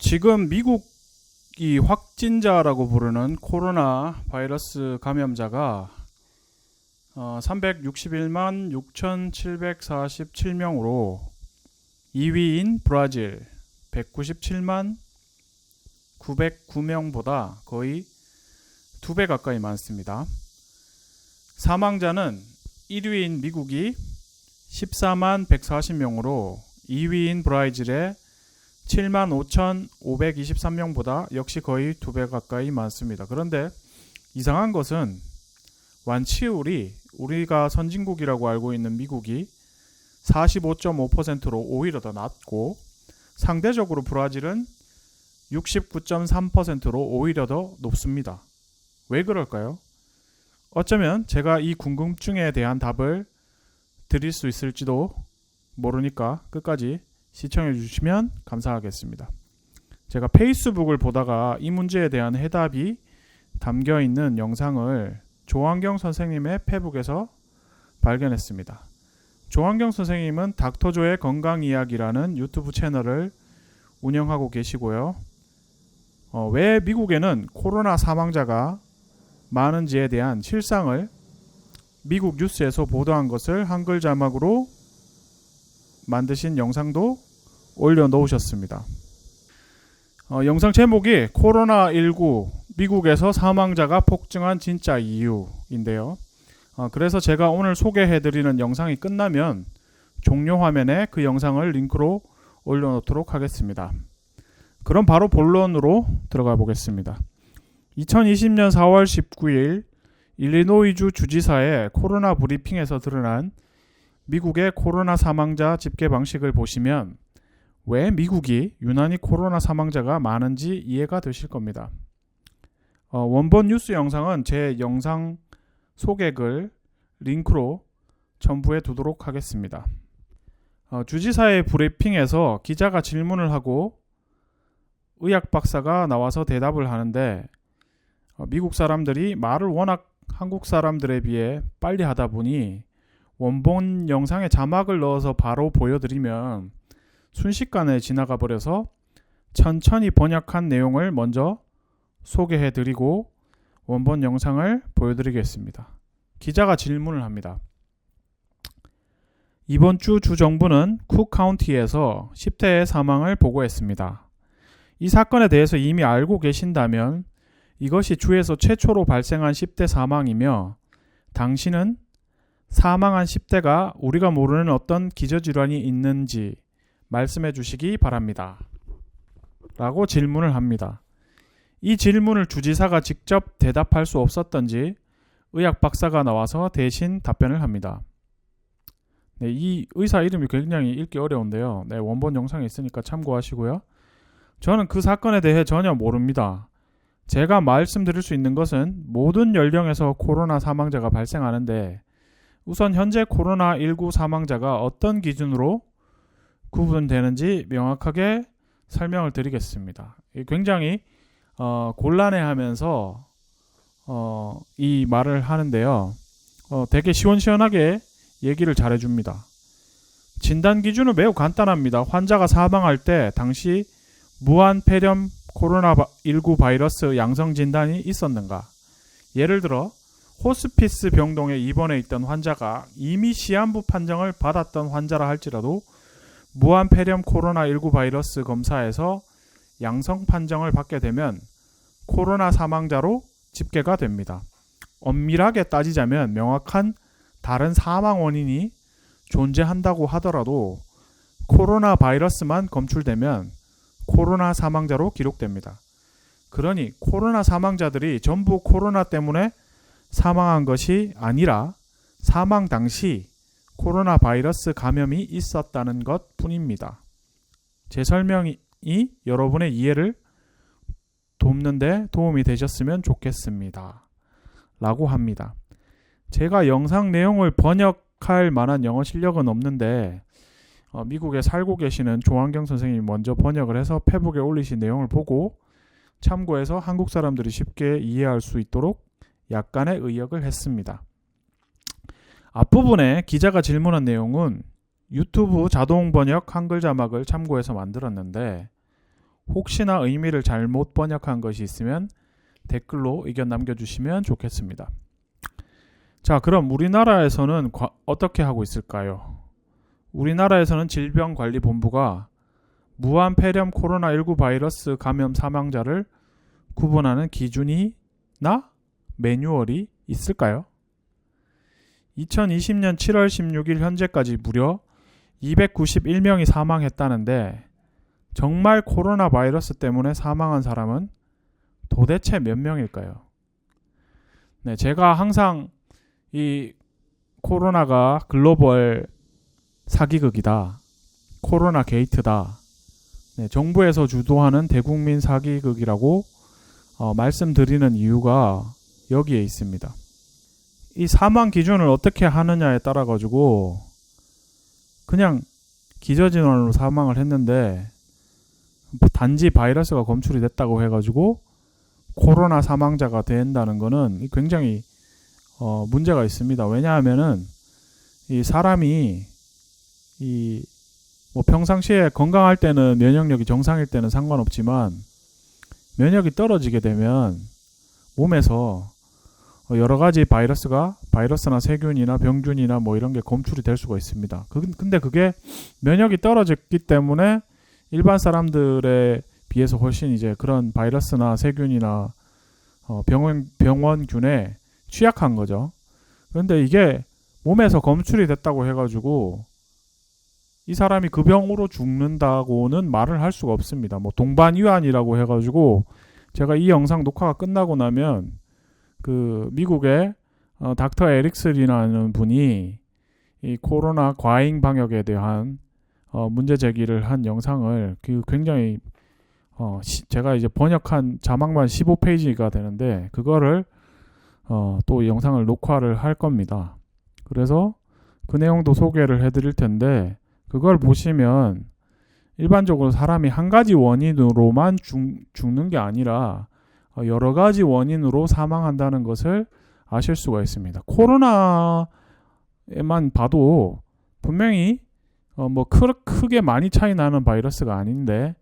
지금 미국이 확진자라고 부르는 코로나 바이러스 감염자가 361만 6,747명으로 2위인 브라질 197만 909명보다 거의 2배 가까이 많습니다. 사망자는 1위인 미국이 14만 140명으로 2위인 브라질의 7만 5,523명보다 역시 거의 2배 가까이 많습니다. 그런데 이상한 것은 완치율이 우리가 선진국이라고 알고 있는 미국이 45.5%로 오히려 더 낮고 상대적으로 브라질은 69.3%로 오히려 더 높습니다. 왜 그럴까요? 어쩌면 제가 이 궁금증에 대한 답을 드릴 수 있을지도 모르니까 끝까지 시청해 주시면 감사하겠습니다. 제가 페이스북을 보다가 이 문제에 대한 해답이 담겨 있는 영상을 조한경 선생님의 페북에서 발견했습니다. 조한경 선생님은 닥터조의 건강이야기라는 유튜브 채널을 운영하고 계시고요. 왜 미국에는 코로나 사망자가 많은지에 대한 실상을 미국 뉴스에서 보도한 것을 한글 자막으로 만드신 영상도 올려놓으셨습니다. 영상 제목이 코로나19 미국에서 사망자가 폭증한 진짜 이유인데요. 그래서 제가 오늘 소개해드리는 영상이 끝나면 종료 화면에 그 영상을 링크로 올려놓도록 하겠습니다. 그럼 바로 본론으로 들어가 보겠습니다. 2020년 4월 19일 일리노이주 주지사의 코로나 브리핑에서 드러난 미국의 코로나 사망자 집계 방식을 보시면 왜 미국이 유난히 코로나 사망자가 많은지 이해가 되실 겁니다. 원본 뉴스 영상은 제 영상 소개글 링크로 첨부해 두도록 하겠습니다. 주지사의 브리핑에서 기자가 질문을 하고 의학 박사가 나와서 대답을 하는데 미국 사람들이 말을 워낙 한국 사람들에 비해 빨리 하다 보니 원본 영상에 자막을 넣어서 바로 보여드리면 순식간에 지나가 버려서 천천히 번역한 내용을 먼저 소개해드리고 원본 영상을 보여드리겠습니다. 기자가 질문을 합니다. 이번 주 주정부는 쿡 카운티에서 10대의 사망을 보고했습니다. 이 사건에 대해서 이미 알고 계신다면 이것이 주에서 최초로 발생한 10대 사망이며 당신은 사망한 10대가 우리가 모르는 어떤 기저질환이 있는지 말씀해 주시기 바랍니다. 라고 질문을 합니다. 이 질문을 주지사가 직접 대답할 수 없었던지 의학 박사가 나와서 대신 답변을 합니다. 이 의사 이름이 굉장히 읽기 어려운데요. 원본 영상에 있으니까 참고하시고요. 저는 그 사건에 대해 전혀 모릅니다. 제가 말씀드릴 수 있는 것은 모든 연령에서 코로나 사망자가 발생하는데 우선 현재 코로나19 사망자가 어떤 기준으로 구분되는지 명확하게 설명을 드리겠습니다. 굉장히 곤란해하면서 이 말을 하는데요. 되게 시원시원하게 얘기를 잘해줍니다. 진단 기준은 매우 간단합니다. 환자가 사망할 때 당시 무한 폐렴 코로나19 바이러스 양성 진단이 있었는가? 예를 들어 호스피스 병동에 입원해 있던 환자가 이미 시한부 판정을 받았던 환자라 할지라도 무한 폐렴 코로나19 바이러스 검사에서 양성 판정을 받게 되면 코로나 사망자로 집계가 됩니다. 엄밀하게 따지자면 명확한 다른 사망 원인이 존재한다고 하더라도 코로나 바이러스만 검출되면 코로나 사망자로 기록됩니다. 그러니 코로나 사망자들이 전부 코로나 때문에 사망한 것이 아니라 사망 당시 코로나 바이러스 감염이 있었다는 것 뿐입니다. 제 설명이 여러분의 이해를 돕는데 도움이 되셨으면 좋겠습니다. 라고 합니다. 제가 영상 내용을 번역할 만한 영어 실력은 없는데 미국에 살고 계시는 조한경 선생님이 먼저 번역을 해서 페북에 올리신 내용을 보고 참고해서 한국 사람들이 쉽게 이해할 수 있도록 약간의 의역을 했습니다. 앞부분에 기자가 질문한 내용은 유튜브 자동 번역 한글 자막을 참고해서 만들었는데 혹시나 의미를 잘못 번역한 것이 있으면 댓글로 의견 남겨주시면 좋겠습니다. 자, 그럼 우리나라에서는 어떻게 하고 있을까요? 우리나라에서는 질병관리본부가 무한폐렴 코로나19 바이러스 감염 사망자를 구분하는 기준이나 매뉴얼이 있을까요? 2020년 7월 16일 현재까지 무려 291명이 사망했다는데 정말 코로나 바이러스 때문에 사망한 사람은 도대체 몇 명일까요? 네, 제가 항상 이 코로나가 글로벌 사기극이다. 코로나 게이트다. 네, 정부에서 주도하는 대국민 사기극이라고 말씀드리는 이유가 여기에 있습니다. 이 사망 기준을 어떻게 하느냐에 따라 가지고 그냥 기저질환으로 사망을 했는데 단지 바이러스가 검출이 됐다고 해가지고 코로나 사망자가 된다는 거는 굉장히 문제가 있습니다. 왜냐하면은 이 사람이 뭐 평상시에 건강할 때는 면역력이 정상일 때는 상관없지만 면역이 떨어지게 되면 몸에서 여러 가지 바이러스나 세균이나 병균이나 뭐 이런 게 검출이 될 수가 있습니다. 근데 그게 면역이 떨어졌기 때문에 일반 사람들에 비해서 훨씬 이제 그런 바이러스나 세균이나 병원균에 취약한 거죠. 그런데 이게 몸에서 검출이 됐다고 해가지고 이 사람이 그 병으로 죽는다고는 말을 할 수가 없습니다. 뭐 동반위안이라고 해가지고 제가 이 영상 녹화가 끝나고 나면 그 미국의 닥터 에릭슨이라는 분이 이 코로나 과잉 방역에 대한 문제 제기를 한 영상을 굉장히 제가 이제 번역한 자막만 15페이지가 되는데 그거를 또 영상을 녹화를 할 겁니다. 그래서 그 내용도 소개를 해드릴 텐데 그걸 보시면 일반적으로 사람이 한 가지 원인으로만 죽는 게 아니라 여러 가지 원인으로 사망한다는 것을 아실 수가 있습니다. 코로나에만 봐도 분명히 뭐 크게 많이 차이 나는 바이러스가 아닌데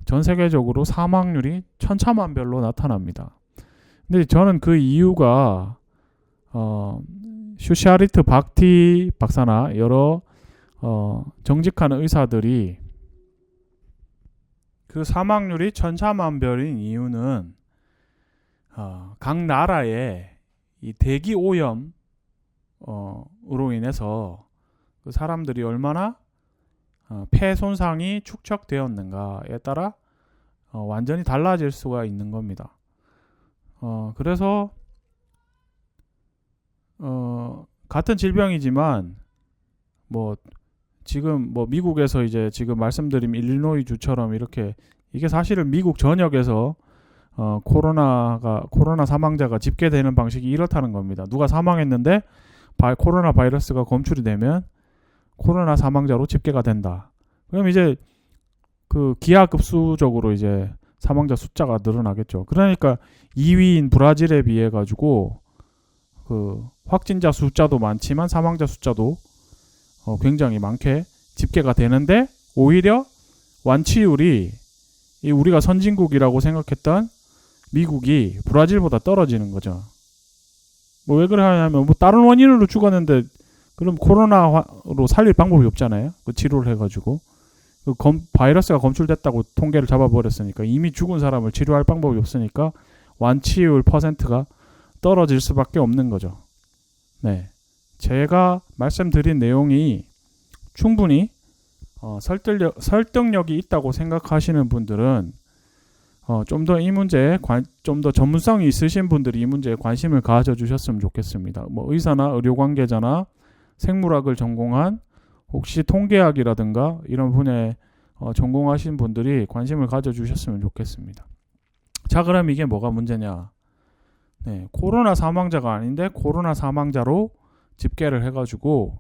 전 세계적으로 사망률이 천차만별로 나타납니다. 근데 저는 그 이유가 슈샤리트 박티 박사나 여러 정직한 의사들이 그 사망률이 천차만별인 이유는 각 나라의 이 대기 오염 으로 인해서 그 사람들이 얼마나 폐 손상이 축적되었는가에 따라 완전히 달라질 수가 있는 겁니다. 그래서 같은 질병이지만 뭐 지금 뭐 미국에서 이제 지금 말씀드린 일리노이 주처럼 이렇게 이게 사실은 미국 전역에서 코로나 사망자가 집계되는 방식이 이렇다는 겁니다. 누가 사망했는데 코로나 바이러스가 검출이 되면 코로나 사망자로 집계가 된다. 그럼 이제 그 기하급수적으로 이제 사망자 숫자가 늘어나겠죠. 그러니까 2위인 브라질에 비해 가지고 그 확진자 숫자도 많지만 사망자 숫자도 굉장히 많게 집계가 되는데 오히려 완치율이 우리가 선진국이라고 생각했던 미국이 브라질보다 떨어지는 거죠. 뭐 왜 그러냐면 뭐 다른 원인으로 죽었는데 그럼 코로나로 살릴 방법이 없잖아요. 그 치료를 해가지고 그 바이러스가 검출됐다고 통계를 잡아버렸으니까 이미 죽은 사람을 치료할 방법이 없으니까 완치율 퍼센트가 떨어질 수밖에 없는 거죠. 네, 제가 말씀드린 내용이 충분히 설득력이 있다고 생각하시는 분들은 좀 더 이 문제에 좀 더 전문성이 있으신 분들이 이 문제에 관심을 가져주셨으면 좋겠습니다. 뭐 의사나 의료 관계자나 생물학을 전공한 혹시 통계학이라든가 이런 분야에 전공하신 분들이 관심을 가져주셨으면 좋겠습니다. 자, 그럼 이게 뭐가 문제냐? 네, 코로나 사망자가 아닌데 코로나 사망자로 집계를 해가지고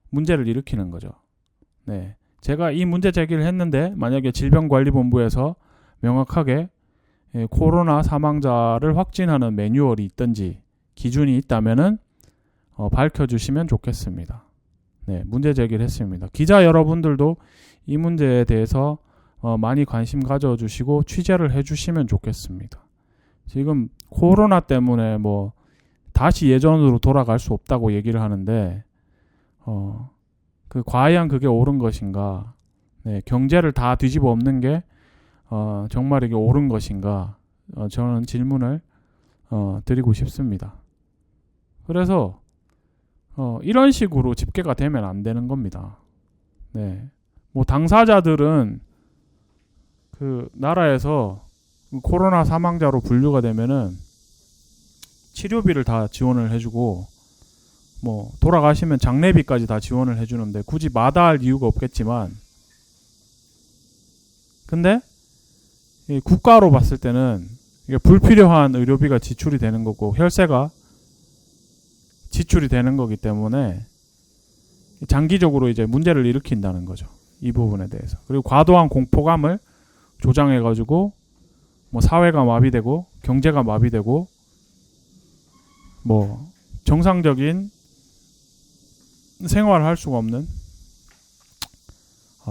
문제를 일으키는 거죠. 네, 제가 이 문제 제기를 했는데 만약에 질병관리본부에서 명확하게 코로나 사망자를 확진하는 매뉴얼이 있든지 기준이 있다면은 밝혀주시면 좋겠습니다. 네, 문제 제기를 했습니다. 기자 여러분들도 이 문제에 대해서 많이 관심 가져주시고 취재를 해주시면 좋겠습니다. 지금 코로나 때문에 뭐 다시 예전으로 돌아갈 수 없다고 얘기를 하는데 과연 그게 옳은 것인가? 네, 경제를 다 뒤집어 엎는 게 정말 이게 옳은 것인가? 저는 질문을 드리고 싶습니다. 그래서 이런 식으로 집계가 되면 안 되는 겁니다. 네, 뭐 당사자들은 그 나라에서 코로나 사망자로 분류가 되면은 치료비를 다 지원을 해주고 뭐 돌아가시면 장례비까지 다 지원을 해주는데 굳이 마다할 이유가 없겠지만, 근데 이 국가로 봤을 때는 이게 불필요한 의료비가 지출이 되는 거고 혈세가 지출이 되는 거기 때문에 장기적으로 이제 문제를 일으킨다는 거죠. 이 부분에 대해서. 그리고 과도한 공포감을 조장해가지고 뭐 사회가 마비되고 경제가 마비되고 뭐 정상적인 생활을 할 수가 없는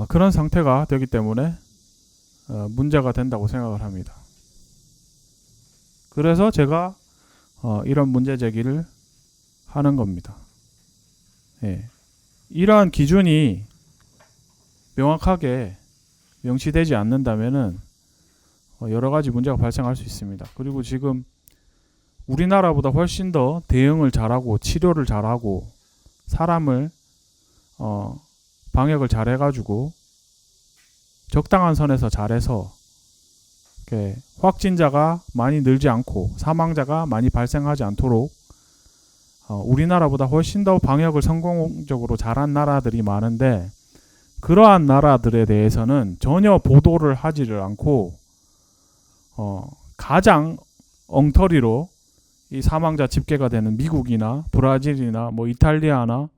그런 상태가 되기 때문에 문제가 된다고 생각을 합니다. 그래서 제가 이런 문제 제기를 하는 겁니다. 예. 이러한 기준이 명확하게 명시되지 않는다면은 여러 가지 문제가 발생할 수 있습니다. 그리고 지금 우리나라보다 훨씬 더 대응을 잘하고 치료를 잘하고 사람을 방역을 잘해가지고 적당한 선에서 잘해서 이렇게 확진자가 많이 늘지 않고 사망자가 많이 발생하지 않도록 우리나라보다 훨씬 더 방역을 성공적으로 잘한 나라들이 많은데, 그러한 나라들에 대해서는 전혀 보도를 하지를 않고 가장 엉터리로 이 사망자 집계가 되는 미국이나 브라질이나 뭐 이탈리아나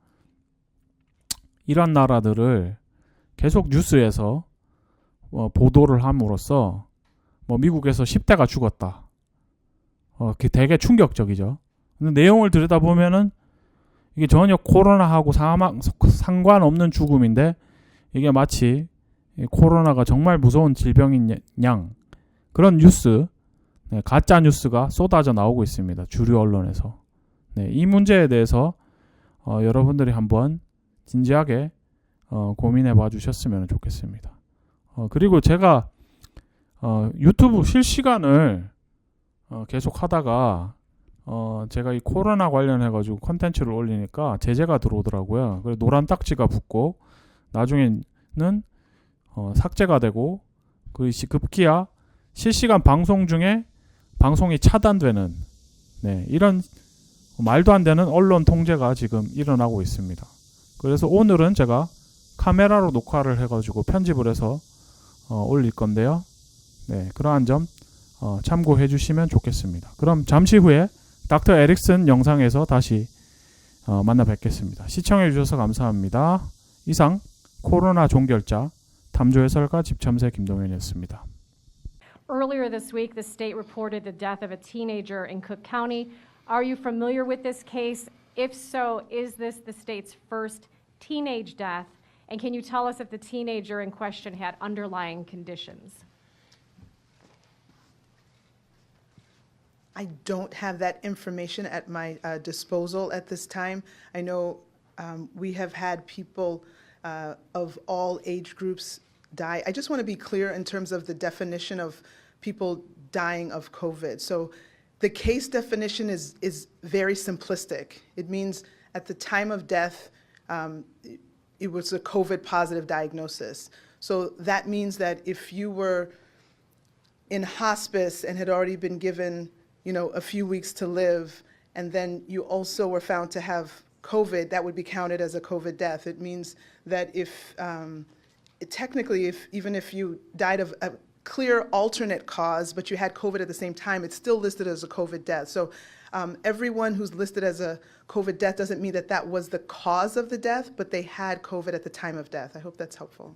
이런 나라들을 계속 뉴스에서 보도를 함으로써 뭐 미국에서 10대가 죽었다. 그게 되게 충격적이죠. 근데 내용을 들여다보면은 이게 전혀 코로나하고 상관없는 죽음인데 이게 마치 코로나가 정말 무서운 질병인 양 그런 뉴스, 가짜 뉴스가 쏟아져 나오고 있습니다. 주류 언론에서. 네, 이 문제에 대해서 여러분들이 한번 진지하게 고민해 봐 주셨으면 좋겠습니다. 그리고 제가 유튜브 실시간을 계속 하다가 제가 이 코로나 관련해 가지고 콘텐츠를 올리니까 제재가 들어오더라고요. 그래서 노란 딱지가 붙고 나중에는 삭제가 되고, 그 급기야 실시간 방송 중에 방송이 차단되는 이런 말도 안 되는 언론 통제가 지금 일어나고 있습니다. 그래서 오늘은 제가 카메라로 녹화를 해가지고 편집을 해서 올릴 건데요. 네, 그러한 점 참고해 주시면 좋겠습니다. 그럼 잠시 후에 닥터 에릭슨 영상에서 다시 만나 뵙겠습니다. 시청해 주셔서 감사합니다. 이상 코로나 종결자 탐조 해설가 집참새 김동현이었습니다. Earlier this week, the state reported the death of a teenager in Cook County. Are you familiar with this case? If so, is this the state's first teenage death? And can you tell us if the teenager in question had underlying conditions? I don't have that information at my disposal at this time. I know we have had people of all age groups die. I just want to be clear in terms of the definition of people dying of COVID. So the case definition is very simplistic. It means at the time of death, it was a COVID positive diagnosis. So that means that if you were in hospice and had already been given, a few weeks to live, and then you also were found to have COVID, that would be counted as a COVID death. It means that technically, even if you died of a clear alternate cause, but you had COVID at the same time, it's still listed as a COVID death. So everyone who's listed as a COVID death doesn't mean that that was the cause of the death, but they had COVID at the time of death. I hope that's helpful.